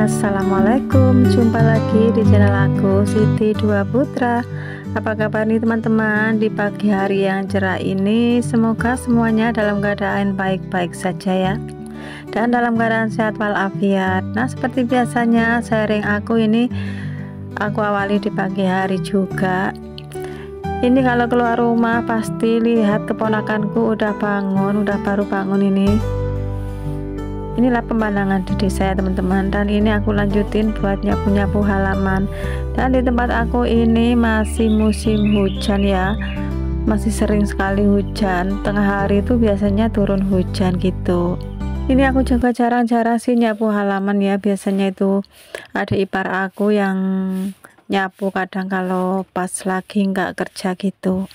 Assalamualaikum, jumpa lagi di channel aku Siti Dua Putra. Apa kabar nih teman-teman di pagi hari yang cerah ini? Semoga semuanya dalam keadaan baik-baik saja ya, dan dalam keadaan sehat walafiat. Nah, seperti biasanya sharing aku ini aku awali di pagi hari juga. Ini kalau keluar rumah pasti lihat keponakanku udah baru bangun ini. Inilah pemandangan di desa ya teman-teman, dan ini aku lanjutin buat nyapu-nyapu halaman. Dan di tempat aku ini masih musim hujan ya, masih sering sekali hujan. Tengah hari itu biasanya turun hujan gitu. Ini aku juga jarang-jarang sih nyapu halaman ya, biasanya itu ada ipar aku yang nyapu kadang kalau pas lagi nggak kerja gitu.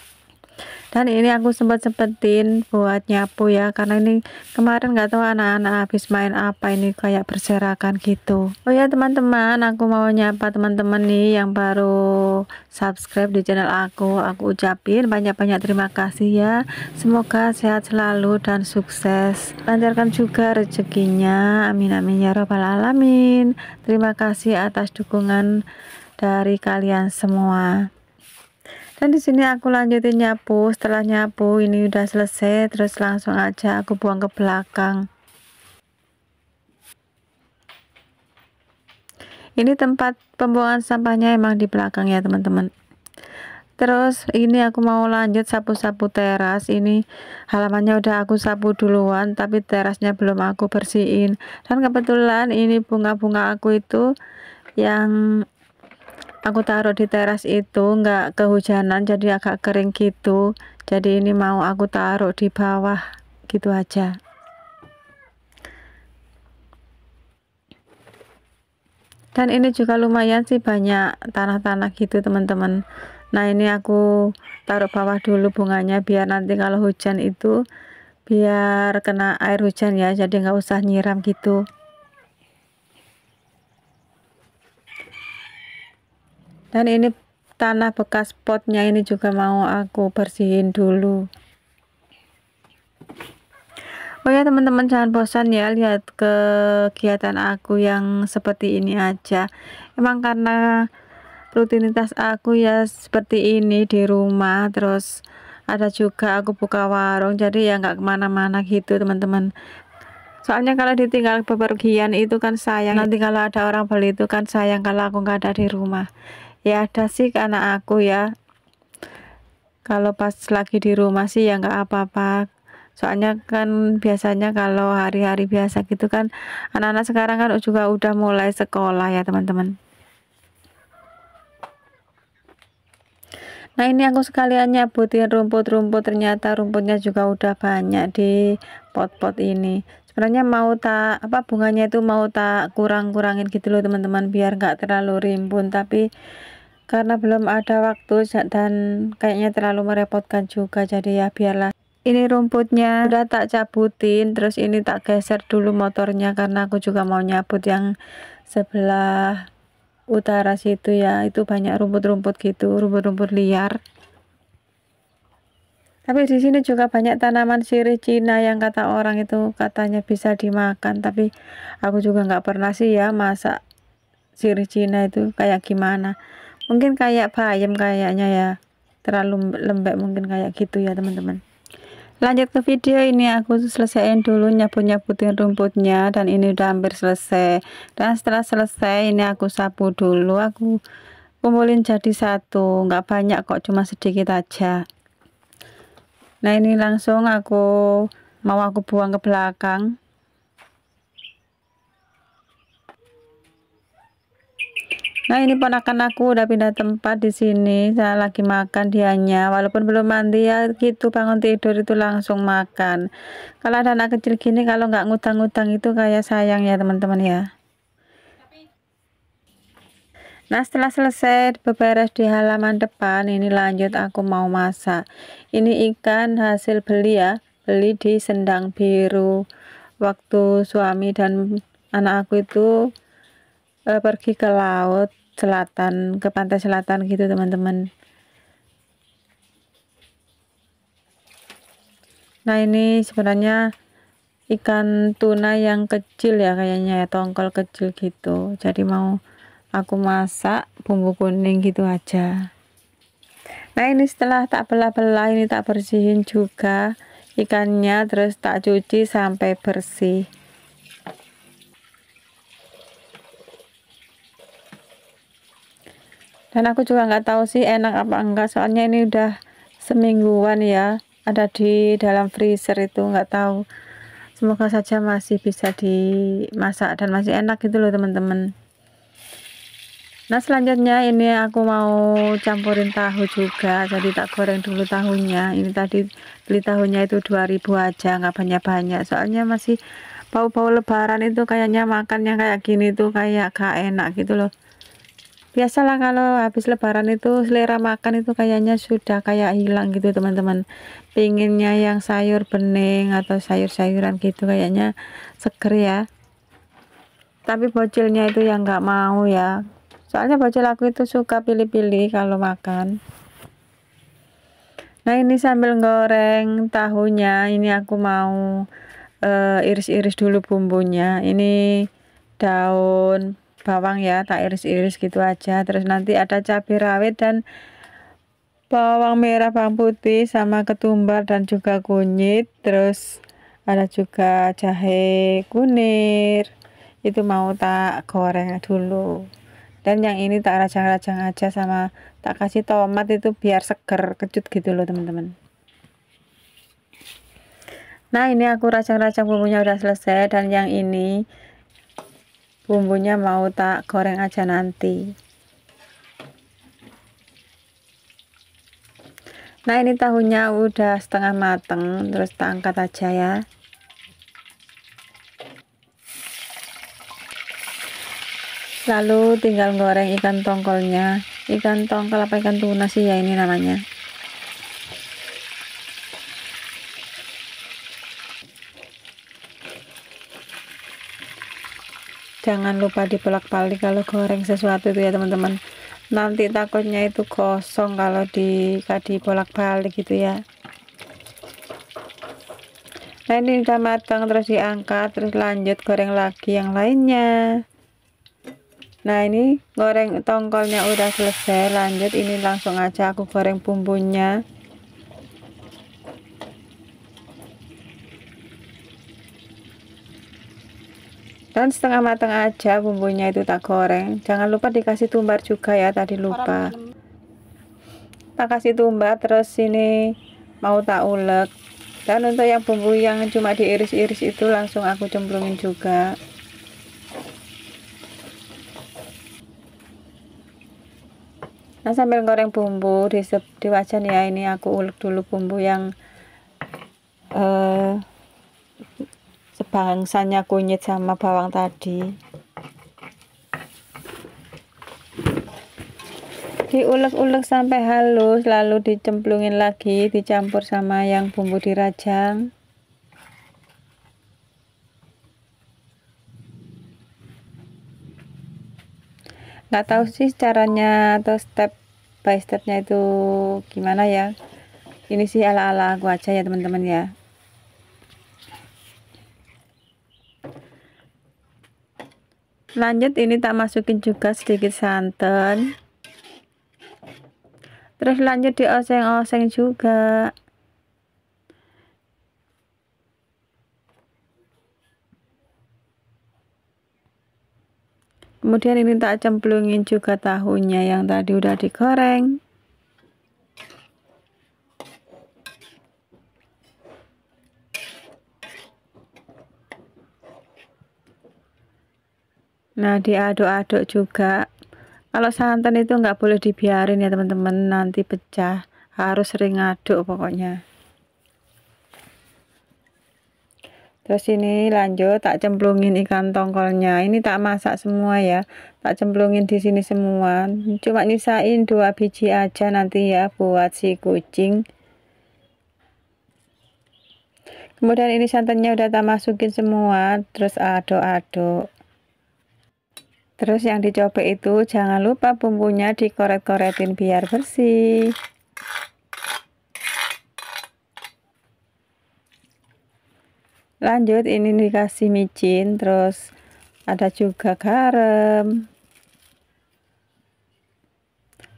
Dan ini aku sempetin buat nyapu ya, karena ini kemarin nggak tahu anak-anak habis main apa, ini kayak berserakan gitu. Oh ya teman-teman, aku mau nyapa teman-teman nih yang baru subscribe di channel aku ucapin banyak-banyak terima kasih ya. Semoga sehat selalu dan sukses, lancarkan juga rezekinya, amin amin ya robbal alamin. Terima kasih atas dukungan dari kalian semua. Dan di sini aku lanjutin nyapu. Setelah nyapu ini udah selesai, terus langsung aja aku buang ke belakang. Ini tempat pembuangan sampahnya emang di belakang ya teman-teman. Terus ini aku mau lanjut sapu-sapu teras. Ini halamannya udah aku sapu duluan, tapi terasnya belum aku bersihin. Dan kebetulan ini bunga-bunga aku itu yang aku taruh di teras itu nggak kehujanan, jadi agak kering gitu. Jadi ini mau aku taruh di bawah gitu aja. Dan ini juga lumayan sih banyak tanah-tanah gitu teman-teman. Nah ini aku taruh bawah dulu bunganya, biar nanti kalau hujan itu biar kena air hujan ya, jadi nggak usah nyiram gitu. Dan ini tanah bekas potnya ini juga mau aku bersihin dulu. Oh ya teman-teman, jangan bosan ya lihat kegiatan aku yang seperti ini aja. Emang karena rutinitas aku ya seperti ini di rumah, terus ada juga aku buka warung, jadi ya nggak kemana-mana gitu teman-teman. Soalnya kalau ditinggal bepergian itu kan sayang, nanti kalau ada orang beli itu kan sayang kalau aku nggak ada di rumah. Ya ada sih karena aku ya, kalau pas lagi di rumah sih ya nggak apa-apa. Soalnya kan biasanya kalau hari-hari biasa gitu kan anak-anak sekarang kan juga udah mulai sekolah ya teman-teman. Nah ini aku sekalian nyabutin rumput-rumput, ternyata rumputnya juga udah banyak di pot-pot ini. Sebenarnya mau tak bunganya itu mau tak kurang-kurangin gitu loh teman-teman, biar nggak terlalu rimbun, tapi karena belum ada waktu dan kayaknya terlalu merepotkan juga, jadi ya biarlah. Ini rumputnya udah tak cabutin, terus ini tak geser dulu motornya karena aku juga mau nyabut yang sebelah utara situ ya, itu banyak rumput-rumput gitu, rumput-rumput liar. Tapi di sini juga banyak tanaman sirih Cina yang kata orang itu katanya bisa dimakan, tapi aku juga nggak pernah sih ya masak sirih Cina itu kayak gimana. Mungkin kayak bayam kayaknya ya, terlalu lembek mungkin kayak gitu ya teman-teman. Lanjut ke video ini, aku selesaiin dulu nyapu-nyaputin rumputnya, dan ini udah hampir selesai. Dan setelah selesai ini aku sapu dulu, aku kumpulin jadi satu, nggak banyak kok, cuma sedikit aja. Nah ini langsung aku buang ke belakang. Nah ini ponakan aku udah pindah tempat di sini, saya lagi makan dianya, walaupun belum mandi ya gitu, bangun tidur itu langsung makan. Kalau ada anak kecil gini kalau nggak ngutang-ngutang itu kayak sayang ya teman-teman ya. Nah setelah selesai beberes di halaman depan, ini lanjut aku mau masak. Ini ikan hasil beli ya, beli di Sendang Biru waktu suami dan anak aku itu pergi ke laut selatan, ke pantai selatan gitu teman-teman. Nah ini sebenarnya ikan tuna yang kecil ya, kayaknya ya, tongkol kecil gitu. Jadi mau aku masak bumbu kuning gitu aja. Nah ini setelah tak belah-belah, ini tak bersihin juga ikannya, terus tak cuci sampai bersih. Dan aku juga nggak tahu sih enak apa enggak, soalnya ini udah semingguan ya ada di dalam freezer, itu nggak tahu. Semoga saja masih bisa dimasak dan masih enak gitu loh teman-teman. Nah selanjutnya ini aku mau campurin tahu juga, jadi tak goreng dulu tahunya. Ini tadi beli tahunya itu 2000 aja, nggak banyak-banyak, soalnya masih bau-bau lebaran itu, kayaknya makan yang kayak gini tuh kayak gak enak gitu loh. Biasalah kalau habis lebaran itu selera makan itu kayaknya sudah kayak hilang gitu teman-teman. Pinginnya yang sayur bening atau sayur-sayuran gitu, kayaknya seger ya. Tapi bocilnya itu yang nggak mau ya, soalnya bocil aku itu suka pilih-pilih kalau makan. Nah ini sambil goreng tahunya, ini aku mau iris-iris dulu bumbunya. Ini daun bawang ya, tak iris-iris gitu aja. Terus nanti ada cabai rawit dan bawang merah, bawang putih, sama ketumbar dan juga kunyit. Terus ada juga jahe kunir, itu mau tak goreng dulu. Dan yang ini tak rajang-rajang aja, sama tak kasih tomat itu biar seger kecut gitu loh teman-teman. Nah ini aku rajang-rajang bumbunya udah selesai, dan yang ini bumbunya mau tak goreng aja nanti. Nah ini tahunya udah setengah mateng, terus tak angkat aja ya. Lalu tinggal goreng ikan tongkolnya. Ikan tongkol apa ikan tuna sih ya ini namanya. Jangan lupa dibolak-balik kalau goreng sesuatu itu ya teman-teman. Nanti takutnya itu kosong kalau dibolak-balik gitu ya. Nah ini udah matang, terus diangkat, terus lanjut goreng lagi yang lainnya. Nah ini goreng tongkolnya udah selesai, lanjut ini langsung aja aku goreng bumbunya. Dan setengah matang aja bumbunya itu tak goreng. Jangan lupa dikasih tumbar juga ya, tadi lupa. Tak kasih tumbar, terus ini mau tak ulek. Dan untuk yang bumbu yang cuma diiris-iris itu langsung aku cemplungin juga. Nah sambil goreng bumbu di wajan ya, ini aku ulek dulu bumbu yang sebangsanya kunyit sama bawang tadi. Diulek-ulek sampai halus, lalu dicemplungin lagi, dicampur sama yang bumbu dirajang. Nggak tahu sih caranya atau step by stepnya itu gimana ya. Ini sih ala-ala aku aja ya teman-teman ya. Lanjut ini tak masukin juga sedikit santan. Terus lanjut dioseng-oseng juga. Kemudian ini tak cemplungin juga tahunya yang tadi udah digoreng. Nah diaduk-aduk juga. Kalau santan itu nggak boleh dibiarin ya teman-teman, nanti pecah. Harus sering aduk pokoknya. Terus ini lanjut tak cemplungin ikan tongkolnya. Ini tak masak semua ya, tak cemplungin di sini semua. Cuma nyisain 2 biji aja nanti ya buat si kucing. Kemudian ini santannya udah tak masukin semua, terus aduk-aduk. Terus yang dicobek itu jangan lupa bumbunya dikoret-koretin biar bersih. Lanjut ini dikasih micin, terus ada juga garam,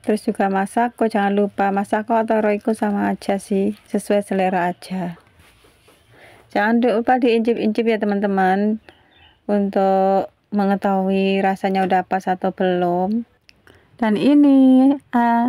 terus juga masako. Jangan lupa, masako atau roiko sama aja sih, sesuai selera aja. Jangan lupa diincip-incip ya teman-teman, untuk mengetahui rasanya udah pas atau belum. Dan ini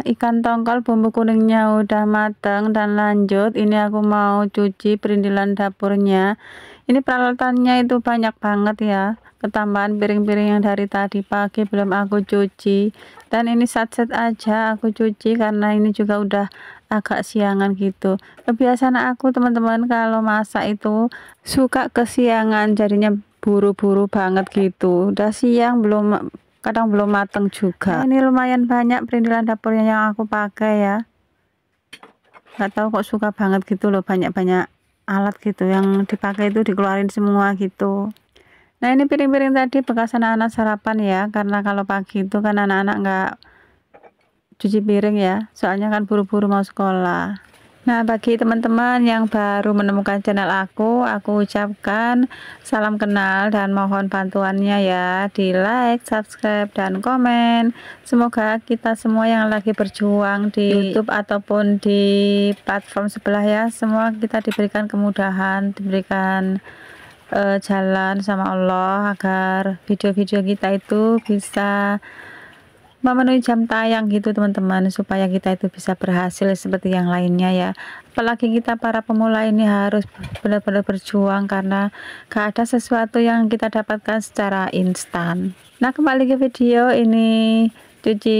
ikan tongkol bumbu kuningnya udah mateng. Dan lanjut ini aku mau cuci perindilan dapurnya. Ini peralatannya itu banyak banget ya, ketambahan piring-piring yang dari tadi pagi belum aku cuci. Dan ini satset aja aku cuci karena ini juga udah agak siangan gitu. Kebiasaan aku teman-teman kalau masak itu suka kesiangan, jadinya buru-buru banget gitu. Udah siang belum, kadang belum mateng juga. Nah, ini lumayan banyak perindilan dapurnya yang aku pakai ya. Gak tahu kok suka banget gitu loh, banyak-banyak alat gitu yang dipakai itu dikeluarin semua gitu. Nah ini piring-piring tadi bekas anak-anak sarapan ya, karena kalau pagi itu kan anak-anak nggak cuci piring ya, soalnya kan buru-buru mau sekolah. Nah bagi teman-teman yang baru menemukan channel aku ucapkan salam kenal dan mohon bantuannya ya, di like, subscribe, dan komen. Semoga kita semua yang lagi berjuang di YouTube ataupun di platform sebelah ya, semua kita diberikan kemudahan, diberikan jalan sama Allah agar video-video kita itu bisa memenuhi jam tayang gitu teman-teman, supaya kita itu bisa berhasil seperti yang lainnya ya. Apalagi kita para pemula ini harus benar-benar berjuang karena gak ada sesuatu yang kita dapatkan secara instan. Nah kembali ke video ini, cuci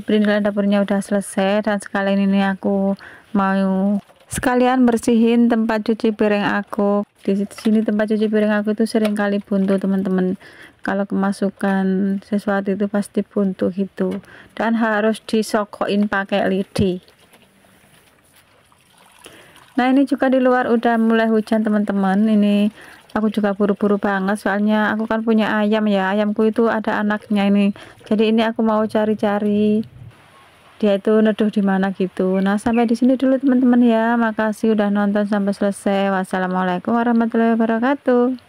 perindilan dapurnya udah selesai dan sekalian ini aku mau sekalian bersihin tempat cuci piring aku. Di sini tempat cuci piring aku itu sering kali buntu teman-teman, kalau kemasukan sesuatu itu pasti buntu gitu, dan harus disokoin pakai lidi. Nah ini juga di luar udah mulai hujan teman-teman. Ini aku juga buru-buru banget soalnya aku kan punya ayam ya, ayamku itu ada anaknya ini, jadi ini aku mau cari-cari dia itu neduh di mana gitu. Nah sampai di sini dulu teman-teman ya, makasih udah nonton sampai selesai. Wassalamualaikum warahmatullahi wabarakatuh.